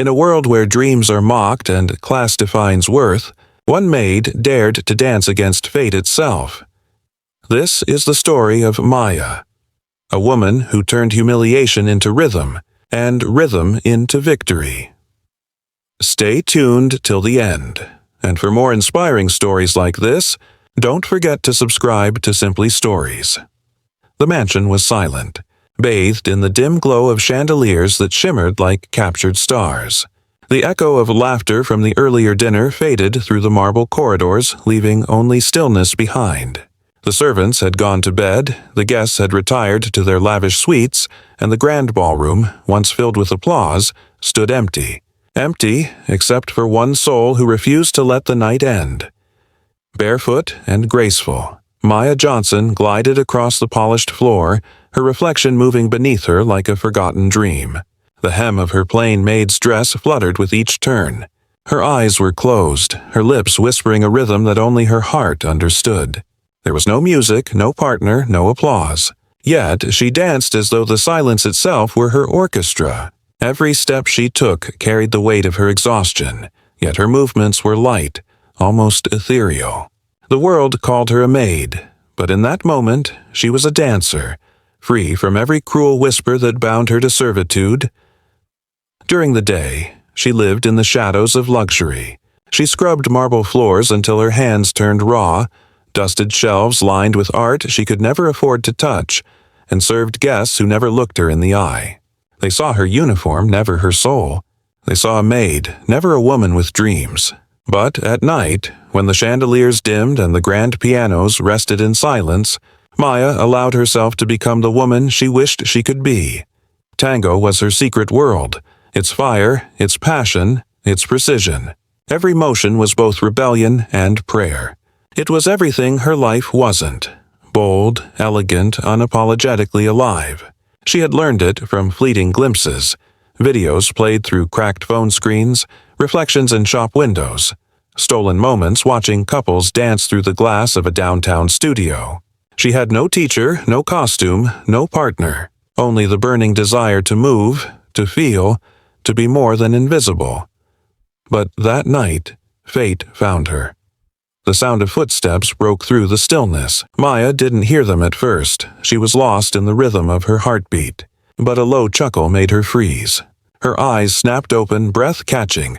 In a world where dreams are mocked and class defines worth, one maid dared to dance against fate itself. This is the story of Maya, a woman who turned humiliation into rhythm, and rhythm into victory. Stay tuned till the end, and for more inspiring stories like this, don't forget to subscribe to Simply Stories. The mansion was silent, bathed in the dim glow of chandeliers that shimmered like captured stars. The echo of laughter from the earlier dinner faded through the marble corridors, leaving only stillness behind. The servants had gone to bed, the guests had retired to their lavish suites, and the grand ballroom, once filled with applause, stood empty. Empty, except for one soul who refused to let the night end. Barefoot and graceful, Maya Johnson glided across the polished floor, her reflection moving beneath her like a forgotten dream. The hem of her plain maid's dress fluttered with each turn. Her eyes were closed, her lips whispering a rhythm that only her heart understood. There was no music, no partner, no applause. Yet she danced as though the silence itself were her orchestra. Every step she took carried the weight of her exhaustion, yet her movements were light, almost ethereal. The world called her a maid, but in that moment she was a dancer, free from every cruel whisper that bound her to servitude. During the day, she lived in the shadows of luxury. She scrubbed marble floors until her hands turned raw, dusted shelves lined with art she could never afford to touch, and served guests who never looked her in the eye. They saw her uniform, never her soul. They saw a maid, never a woman with dreams. But at night, when the chandeliers dimmed and the grand pianos rested in silence, Maya allowed herself to become the woman she wished she could be. Tango was her secret world, its fire, its passion, its precision. Every motion was both rebellion and prayer. It was everything her life wasn't. Bold, elegant, unapologetically alive. She had learned it from fleeting glimpses, videos played through cracked phone screens, reflections in shop windows, stolen moments watching couples dance through the glass of a downtown studio. She had no teacher, no costume, no partner, only the burning desire to move, to feel, to be more than invisible. But that night, fate found her. The sound of footsteps broke through the stillness. Maya didn't hear them at first. She was lost in the rhythm of her heartbeat. But a low chuckle made her freeze. Her eyes snapped open, breath catching.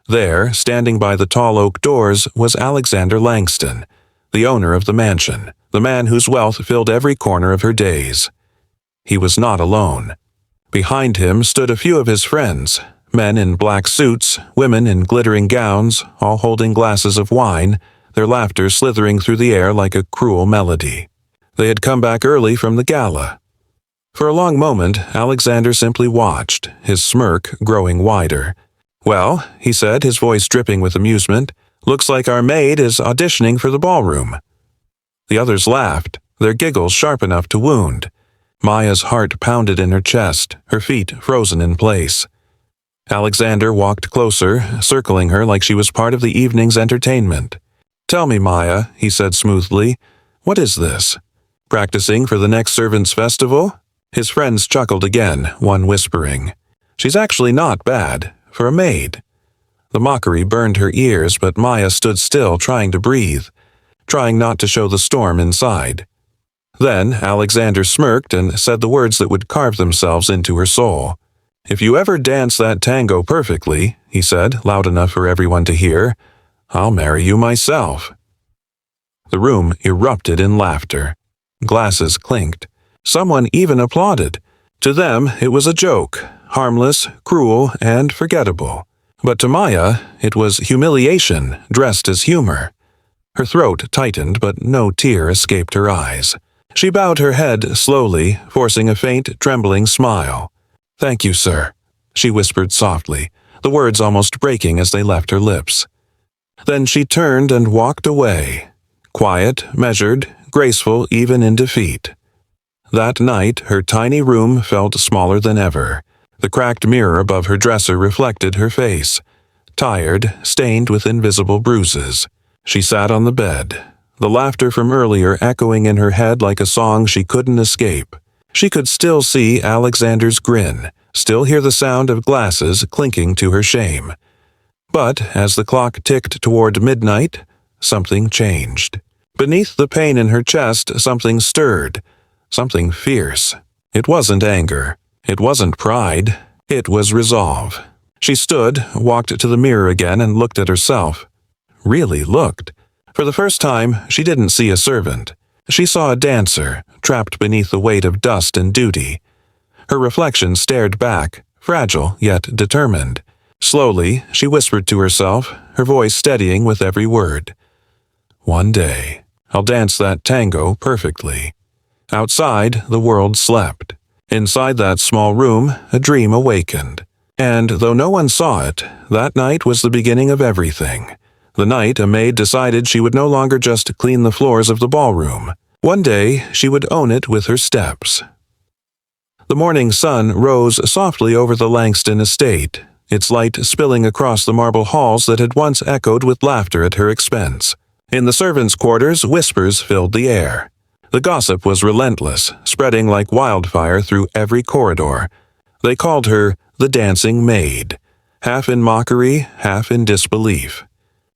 There, standing by the tall oak doors, was Alexander Langston, the owner of the mansion, the man whose wealth filled every corner of her days. He was not alone. Behind him stood a few of his friends, men in black suits, women in glittering gowns, all holding glasses of wine, their laughter slithering through the air like a cruel melody. They had come back early from the gala. For a long moment, Alexander simply watched, his smirk growing wider. "Well," he said, his voice dripping with amusement, "looks like our maid is auditioning for the ballroom." The others laughed, their giggles sharp enough to wound. Maya's heart pounded in her chest, her feet frozen in place. Alexander walked closer, circling her like she was part of the evening's entertainment. "Tell me, Maya," he said smoothly, "what is this? Practicing for the next servants' festival?" His friends chuckled again, one whispering, "She's actually not bad, for a maid." The mockery burned her ears, but Maya stood still, trying to breathe, trying not to show the storm inside. Then Alexander smirked and said the words that would carve themselves into her soul. "If you ever dance that tango perfectly," he said, loud enough for everyone to hear, "I'll marry you myself." The room erupted in laughter. Glasses clinked. Someone even applauded. To them, it was a joke, harmless, cruel, and forgettable. But to Maya, it was humiliation dressed as humor. Her throat tightened, but no tear escaped her eyes. She bowed her head slowly, forcing a faint, trembling smile. "Thank you, sir," she whispered softly, the words almost breaking as they left her lips. Then she turned and walked away, quiet, measured, graceful even in defeat. That night, her tiny room felt smaller than ever. The cracked mirror above her dresser reflected her face, tired, stained with invisible bruises. She sat on the bed, the laughter from earlier echoing in her head like a song she couldn't escape. She could still see Alexander's grin, still hear the sound of glasses clinking to her shame. But as the clock ticked toward midnight, something changed. Beneath the pain in her chest, something stirred, something fierce. It wasn't anger. It wasn't pride. It was resolve. She stood, walked to the mirror again, and looked at herself. Really looked. For the first time, she didn't see a servant. She saw a dancer, trapped beneath the weight of dust and duty. Her reflection stared back, fragile yet determined. Slowly, she whispered to herself, her voice steadying with every word. "One day, I'll dance that tango perfectly." Outside, the world slept. Inside that small room, a dream awakened. And though no one saw it, that night was the beginning of everything. The night a maid decided she would no longer just clean the floors of the ballroom. One day, she would own it with her steps. The morning sun rose softly over the Langston estate, its light spilling across the marble halls that had once echoed with laughter at her expense. In the servants' quarters, whispers filled the air. The gossip was relentless, spreading like wildfire through every corridor. They called her the dancing maid, half in mockery, half in disbelief.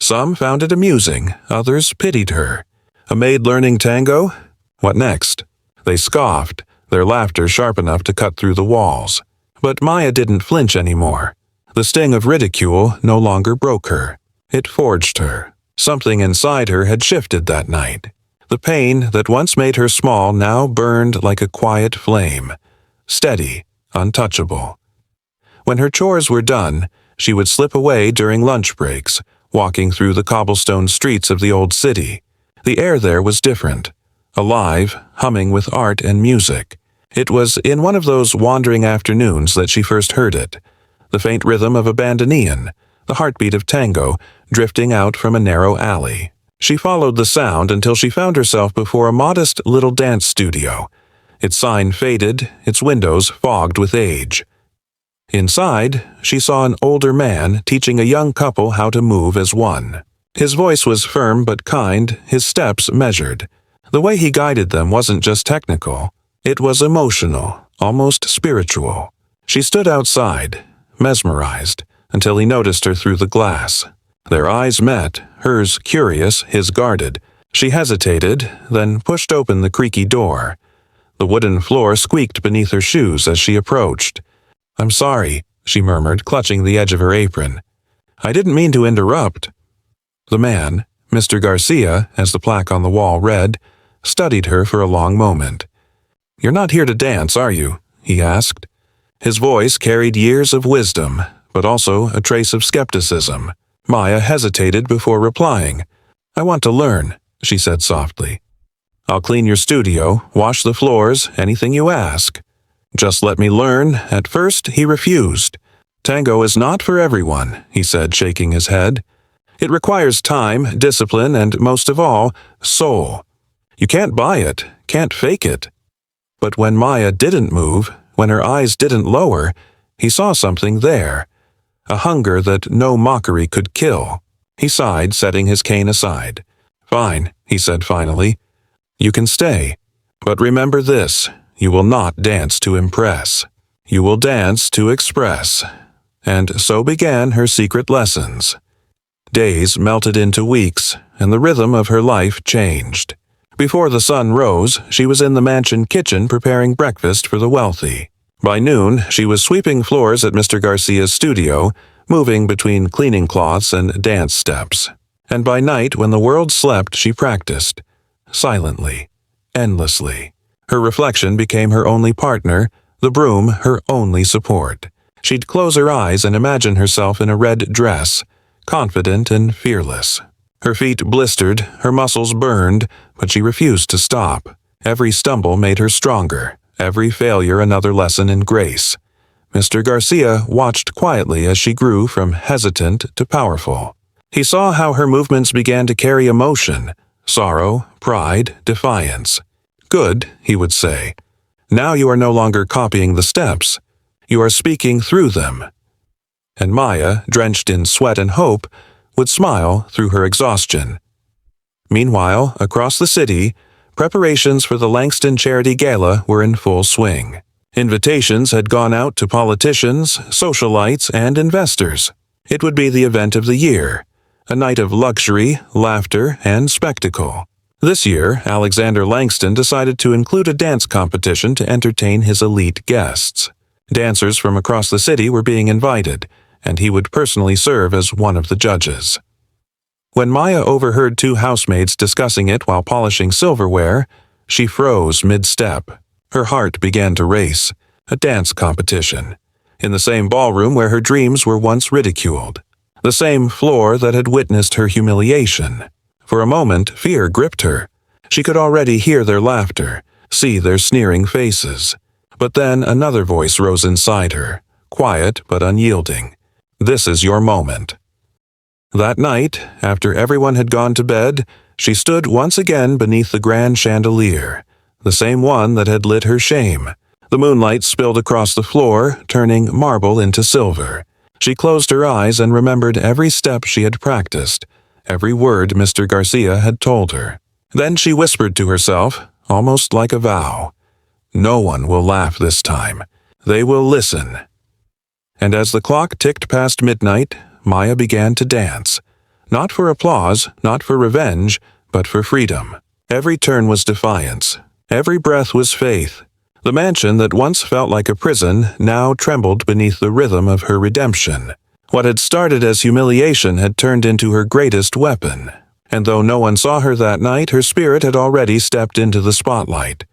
Some found it amusing, others pitied her. A maid learning tango? What next? They scoffed, their laughter sharp enough to cut through the walls. But Maya didn't flinch anymore. The sting of ridicule no longer broke her. It forged her. Something inside her had shifted that night. The pain that once made her small now burned like a quiet flame, steady, untouchable. When her chores were done, she would slip away during lunch breaks, walking through the cobblestone streets of the old city. The air there was different, alive, humming with art and music. It was in one of those wandering afternoons that she first heard it, the faint rhythm of a bandoneon, the heartbeat of tango, drifting out from a narrow alley. She followed the sound until she found herself before a modest little dance studio, its sign faded, its windows fogged with age. Inside, she saw an older man teaching a young couple how to move as one. His voice was firm but kind, his steps measured. The way he guided them wasn't just technical. It was emotional, almost spiritual. She stood outside, mesmerized, until he noticed her through the glass. Their eyes met, hers curious, his guarded. She hesitated, then pushed open the creaky door. The wooden floor squeaked beneath her shoes as she approached. "I'm sorry," she murmured, clutching the edge of her apron. "I didn't mean to interrupt." The man, Mr. Garcia, as the plaque on the wall read, studied her for a long moment. "You're not here to dance, are you?" he asked. His voice carried years of wisdom, but also a trace of skepticism. Maya hesitated before replying. "I want to learn," she said softly. "I'll clean your studio, wash the floors, anything you ask. Just let me learn." At first, he refused. "Tango is not for everyone," he said, shaking his head. "It requires time, discipline, and most of all, soul. You can't buy it, can't fake it." But when Maya didn't move, when her eyes didn't lower, he saw something there, a hunger that no mockery could kill. He sighed, setting his cane aside. "Fine," he said finally. "You can stay. But remember this, you will not dance to impress. You will dance to express." And so began her secret lessons. Days melted into weeks, and the rhythm of her life changed. Before the sun rose, she was in the mansion kitchen preparing breakfast for the wealthy. By noon, she was sweeping floors at Mr. Garcia's studio, moving between cleaning cloths and dance steps. And by night, when the world slept, she practiced. Silently, endlessly. Her reflection became her only partner, the broom her only support. She'd close her eyes and imagine herself in a red dress, confident and fearless. Her feet blistered, her muscles burned, but she refused to stop. Every stumble made her stronger, every failure another lesson in grace. Mr. Garcia watched quietly as she grew from hesitant to powerful. He saw how her movements began to carry emotion, sorrow, pride, defiance. "Good," he would say. "Now you are no longer copying the steps. You are speaking through them." And Maya, drenched in sweat and hope, would smile through her exhaustion. Meanwhile, across the city, preparations for the Langston Charity Gala were in full swing. Invitations had gone out to politicians, socialites, and investors. It would be the event of the year, a night of luxury, laughter, and spectacle. This year, Alexander Langston decided to include a dance competition to entertain his elite guests. Dancers from across the city were being invited, and he would personally serve as one of the judges. When Maya overheard two housemaids discussing it while polishing silverware, she froze mid-step. Her heart began to race. A dance competition. In the same ballroom where her dreams were once ridiculed. The same floor that had witnessed her humiliation. For a moment, fear gripped her. She could already hear their laughter, see their sneering faces. But then another voice rose inside her, quiet but unyielding. This is your moment. That night, after everyone had gone to bed, she stood once again beneath the grand chandelier, the same one that had lit her shame. The moonlight spilled across the floor, turning marble into silver. She closed her eyes and remembered every step she had practiced, every word Mr. Garcia had told her. Then she whispered to herself, almost like a vow, "No one will laugh this time. They will listen." And as the clock ticked past midnight, Maya began to dance. Not for applause, not for revenge, but for freedom. Every turn was defiance. Every breath was faith. The mansion that once felt like a prison now trembled beneath the rhythm of her redemption. What had started as humiliation had turned into her greatest weapon. And though no one saw her that night, her spirit had already stepped into the spotlight.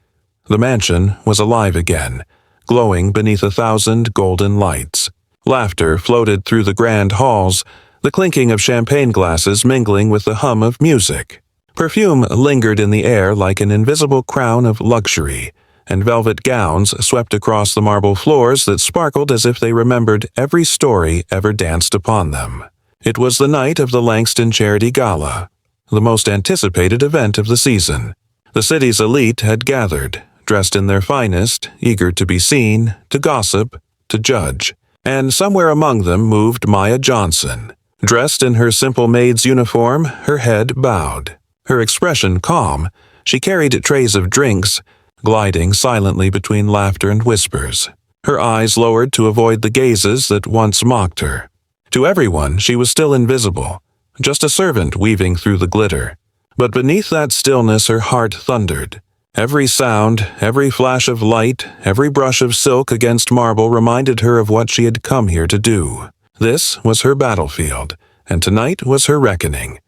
The mansion was alive again, glowing beneath 1,000 golden lights. Laughter floated through the grand halls, the clinking of champagne glasses mingling with the hum of music. Perfume lingered in the air like an invisible crown of luxury, and velvet gowns swept across the marble floors that sparkled as if they remembered every story ever danced upon them. It was the night of the Langston Charity Gala, the most anticipated event of the season. The city's elite had gathered, dressed in their finest, eager to be seen, to gossip, to judge. And somewhere among them moved Maya Johnson. Dressed in her simple maid's uniform, her head bowed. Her expression calm, she carried trays of drinks, gliding silently between laughter and whispers. Her eyes lowered to avoid the gazes that once mocked her. To everyone, she was still invisible, just a servant weaving through the glitter. But beneath that stillness her heart thundered. Every sound, every flash of light, every brush of silk against marble reminded her of what she had come here to do. This was her battlefield, and tonight was her reckoning.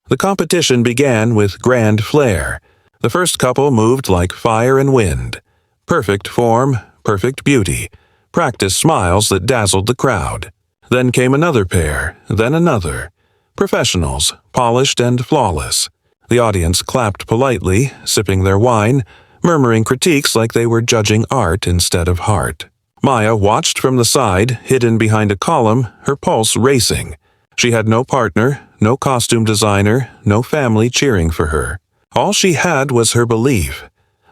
The competition began with grand flair. The first couple moved like fire and wind. Perfect form, perfect beauty, practiced smiles that dazzled the crowd. Then came another pair, then another. Professionals, polished and flawless. The audience clapped politely, sipping their wine, murmuring critiques like they were judging art instead of heart. Maya watched from the side, hidden behind a column, her pulse racing. She had no partner, no costume designer, no family cheering for her. All she had was her belief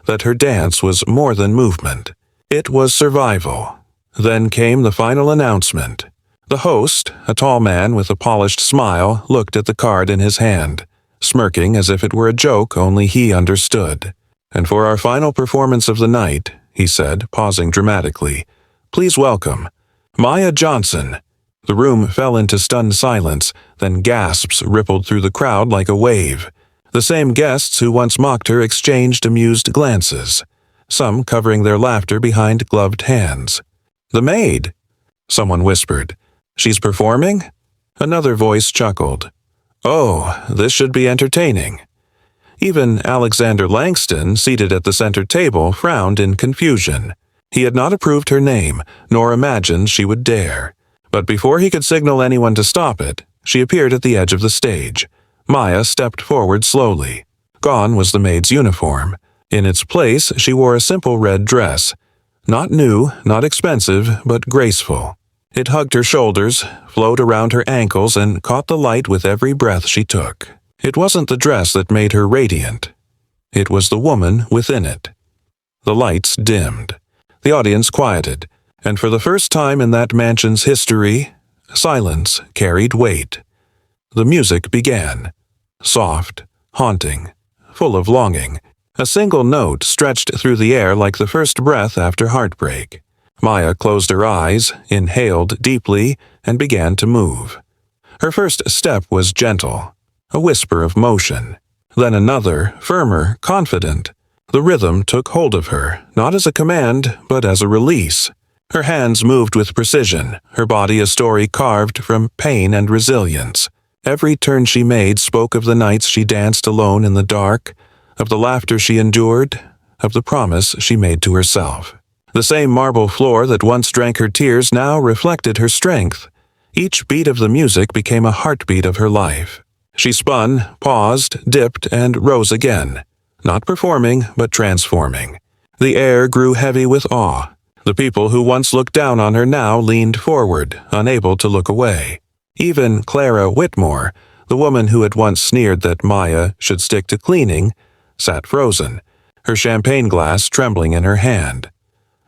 that her dance was more than movement. It was survival. Then came the final announcement. The host, a tall man with a polished smile, looked at the card in his hand, smirking as if it were a joke only he understood. "And for our final performance of the night," he said, pausing dramatically, "please welcome Maya Johnson." The room fell into stunned silence, then gasps rippled through the crowd like a wave. The same guests who once mocked her exchanged amused glances, some covering their laughter behind gloved hands. "The Maid," someone whispered. "She's performing?" Another voice chuckled. "Oh, this should be entertaining." Even Alexander Langston, seated at the center table, frowned in confusion. He had not approved her name, nor imagined she would dare. But before he could signal anyone to stop it, she appeared at the edge of the stage. Maya stepped forward slowly. Gone was the maid's uniform. In its place, she wore a simple red dress. Not new, not expensive, but graceful. It hugged her shoulders, flowed around her ankles, and caught the light with every breath she took. It wasn't the dress that made her radiant. It was the woman within it. The lights dimmed. The audience quieted, and for the first time in that mansion's history, silence carried weight. The music began. Soft, haunting, full of longing. A single note stretched through the air like the first breath after heartbreak. Maya closed her eyes, inhaled deeply, and began to move. Her first step was gentle, a whisper of motion. Then another, firmer, confident. The rhythm took hold of her, not as a command, but as a release. Her hands moved with precision, her body a story carved from pain and resilience. Every turn she made spoke of the nights she danced alone in the dark, of the laughter she endured, of the promise she made to herself. The same marble floor that once drank her tears now reflected her strength. Each beat of the music became a heartbeat of her life. She spun, paused, dipped, and rose again, not performing, but transforming. The air grew heavy with awe. The people who once looked down on her now leaned forward, unable to look away. Even Clara Whitmore, the woman who had once sneered that Maya should stick to cleaning, sat frozen, her champagne glass trembling in her hand.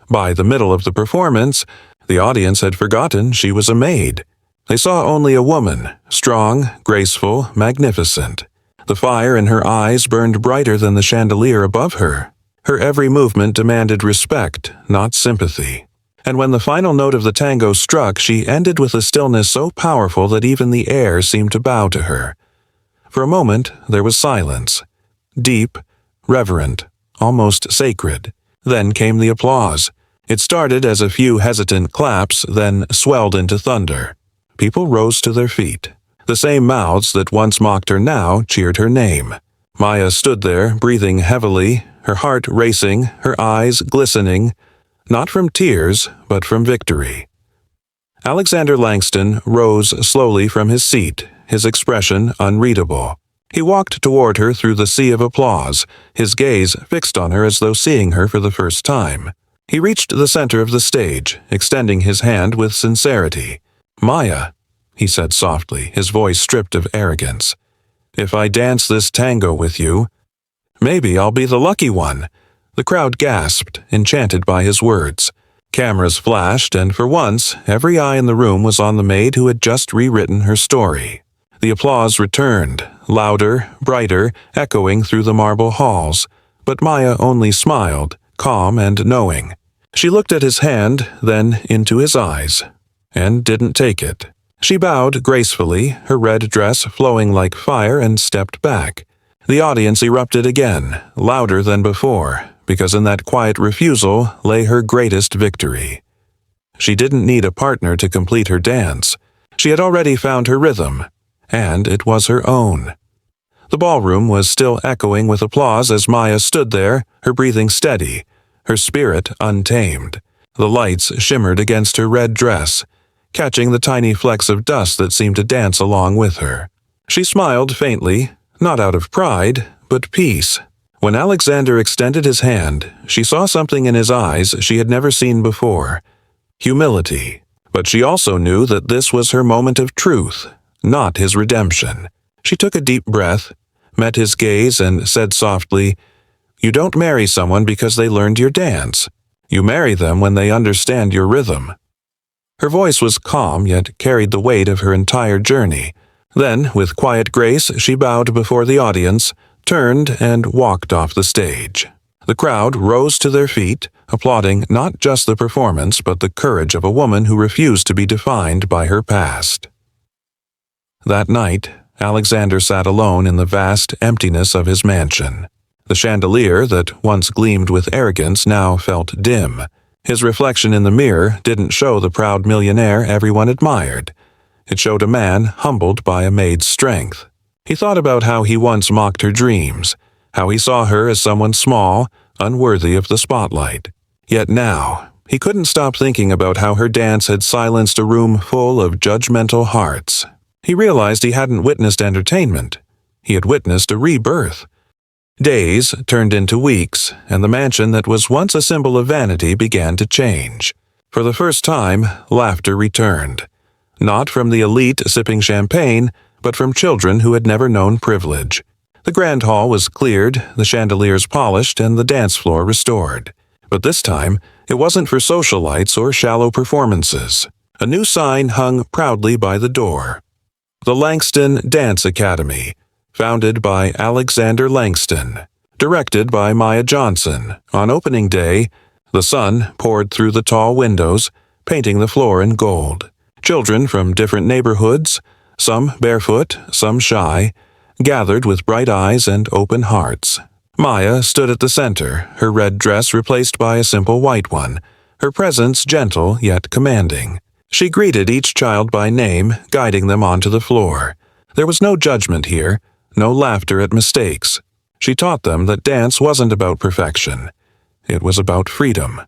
By the middle of the performance, the audience had forgotten she was a maid. They saw only a woman, strong, graceful, magnificent. The fire in her eyes burned brighter than the chandelier above her. Her every movement demanded respect, not sympathy. And when the final note of the tango struck, she ended with a stillness so powerful that even the air seemed to bow to her. For a moment, there was silence. Deep, reverent, almost sacred. Then came the applause. It started as a few hesitant claps, then swelled into thunder. People rose to their feet. The same mouths that once mocked her now cheered her name. Maya stood there, breathing heavily, her heart racing, her eyes glistening, not from tears, but from victory. Alexander Langston rose slowly from his seat, his expression unreadable. He walked toward her through the sea of applause, his gaze fixed on her as though seeing her for the first time. He reached the center of the stage, extending his hand with sincerity. "Maya," he said softly, his voice stripped of arrogance, "if I dance this tango with you, maybe I'll be the lucky one." The crowd gasped, enchanted by his words. Cameras flashed, and for once, every eye in the room was on the maid who had just rewritten her story. The applause returned, louder, brighter, echoing through the marble halls, but Maya only smiled, calm and knowing. She looked at his hand, then into his eyes, and didn't take it. She bowed gracefully, her red dress flowing like fire, and stepped back. The audience erupted again, louder than before, because in that quiet refusal lay her greatest victory. She didn't need a partner to complete her dance. She had already found her rhythm, and it was her own. The ballroom was still echoing with applause as Maya stood there, her breathing steady, her spirit untamed. The lights shimmered against her red dress, catching the tiny flecks of dust that seemed to dance along with her. She smiled faintly, not out of pride, but peace. When Alexander extended his hand, she saw something in his eyes she had never seen before. Humility. But she also knew that this was her moment of truth, not his redemption. She took a deep breath, met his gaze, and said softly, "You don't marry someone because they learned your dance. You marry them when they understand your rhythm." Her voice was calm, yet carried the weight of her entire journey. Then, with quiet grace, she bowed before the audience, turned, and walked off the stage. The crowd rose to their feet, applauding not just the performance, but the courage of a woman who refused to be defined by her past. That night, Alexander sat alone in the vast emptiness of his mansion. The chandelier that once gleamed with arrogance now felt dim. His reflection in the mirror didn't show the proud millionaire everyone admired. It showed a man humbled by a maid's strength. He thought about how he once mocked her dreams, how he saw her as someone small, unworthy of the spotlight. Yet now, he couldn't stop thinking about how her dance had silenced a room full of judgmental hearts. He realized he hadn't witnessed entertainment. He had witnessed a rebirth. Days turned into weeks, and the mansion that was once a symbol of vanity began to change. For the first time, laughter returned. Not from the elite sipping champagne, but from children who had never known privilege. The grand hall was cleared, the chandeliers polished, and the dance floor restored. But this time, it wasn't for socialites or shallow performances. A new sign hung proudly by the door. The Langston Dance Academy, founded by Alexander Langston. Directed by Maya Johnson. On opening day, the sun poured through the tall windows, painting the floor in gold. Children from different neighborhoods, some barefoot, some shy, gathered with bright eyes and open hearts. Maya stood at the center, her red dress replaced by a simple white one, her presence gentle yet commanding. She greeted each child by name, guiding them onto the floor. There was no judgment here, no laughter at mistakes. She taught them that dance wasn't about perfection. It was about freedom.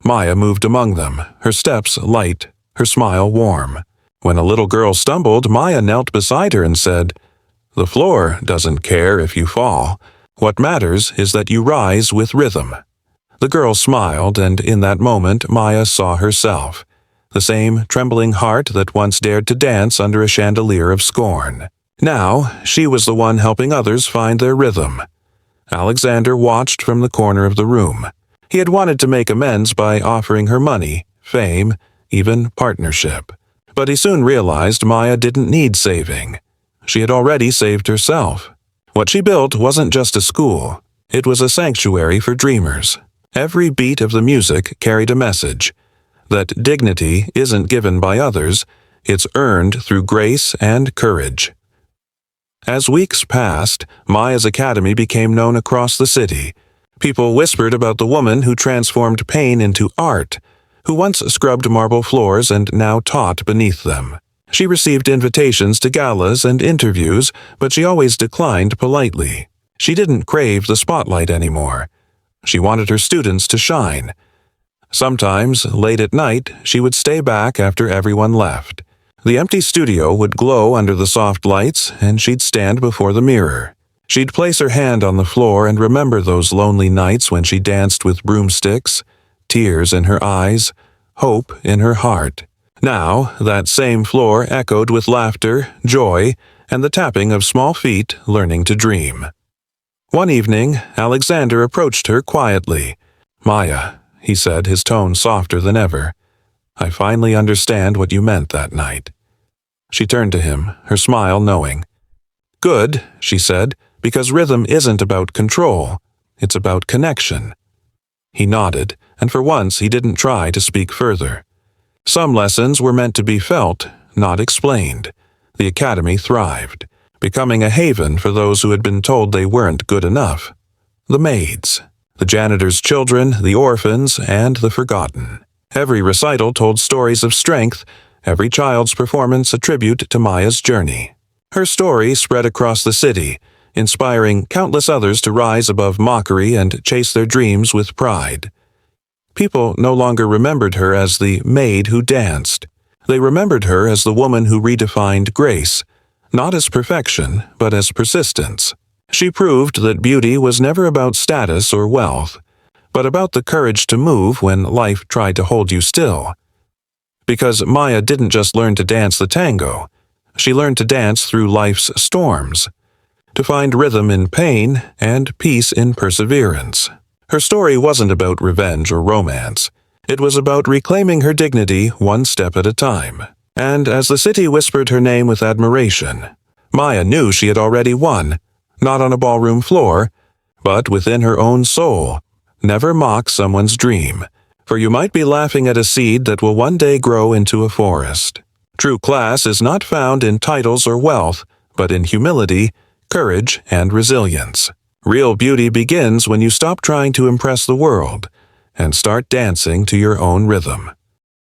Maya moved among them, her steps light, her smile warm. When a little girl stumbled, Maya knelt beside her and said, "The floor doesn't care if you fall. What matters is that you rise with rhythm." The girl smiled, and in that moment Maya saw herself, the same trembling heart that once dared to dance under a chandelier of scorn. Now, she was the one helping others find their rhythm. Alexander watched from the corner of the room. He had wanted to make amends by offering her money, fame, even partnership. But he soon realized Maya didn't need saving. She had already saved herself. What she built wasn't just a school. It was a sanctuary for dreamers. Every beat of the music carried a message that dignity isn't given by others, it's earned through grace and courage. As weeks passed, Maya's academy became known across the city. People whispered about the woman who transformed pain into art, who once scrubbed marble floors and now taught beneath them. She received invitations to galas and interviews, but she always declined politely. She didn't crave the spotlight anymore. She wanted her students to shine. Sometimes, late at night, she would stay back after everyone left. The empty studio would glow under the soft lights, and she'd stand before the mirror. She'd place her hand on the floor and remember those lonely nights when she danced with broomsticks, tears in her eyes, hope in her heart. Now, that same floor echoed with laughter, joy, and the tapping of small feet learning to dream. One evening, Alexander approached her quietly. "Maya," he said, his tone softer than ever, "I finally understand what you meant that night." She turned to him, her smile knowing. "Good," she said, "because rhythm isn't about control. It's about connection." He nodded, and for once he didn't try to speak further. Some lessons were meant to be felt, not explained. The academy thrived, becoming a haven for those who had been told they weren't good enough. The maids, the janitor's children, the orphans, and the forgotten. Every recital told stories of strength, every child's performance a tribute to Maya's journey. Her story spread across the city, inspiring countless others to rise above mockery and chase their dreams with pride. People no longer remembered her as the maid who danced. They remembered her as the woman who redefined grace, not as perfection, but as persistence. She proved that beauty was never about status or wealth, but about the courage to move when life tried to hold you still. Because Maya didn't just learn to dance the tango, she learned to dance through life's storms, to find rhythm in pain and peace in perseverance. Her story wasn't about revenge or romance. It was about reclaiming her dignity one step at a time. And as the city whispered her name with admiration, Maya knew she had already won, not on a ballroom floor, but within her own soul. Never mock someone's dream, for you might be laughing at a seed that will one day grow into a forest. True class is not found in titles or wealth, but in humility, courage, and resilience. Real beauty begins when you stop trying to impress the world and start dancing to your own rhythm.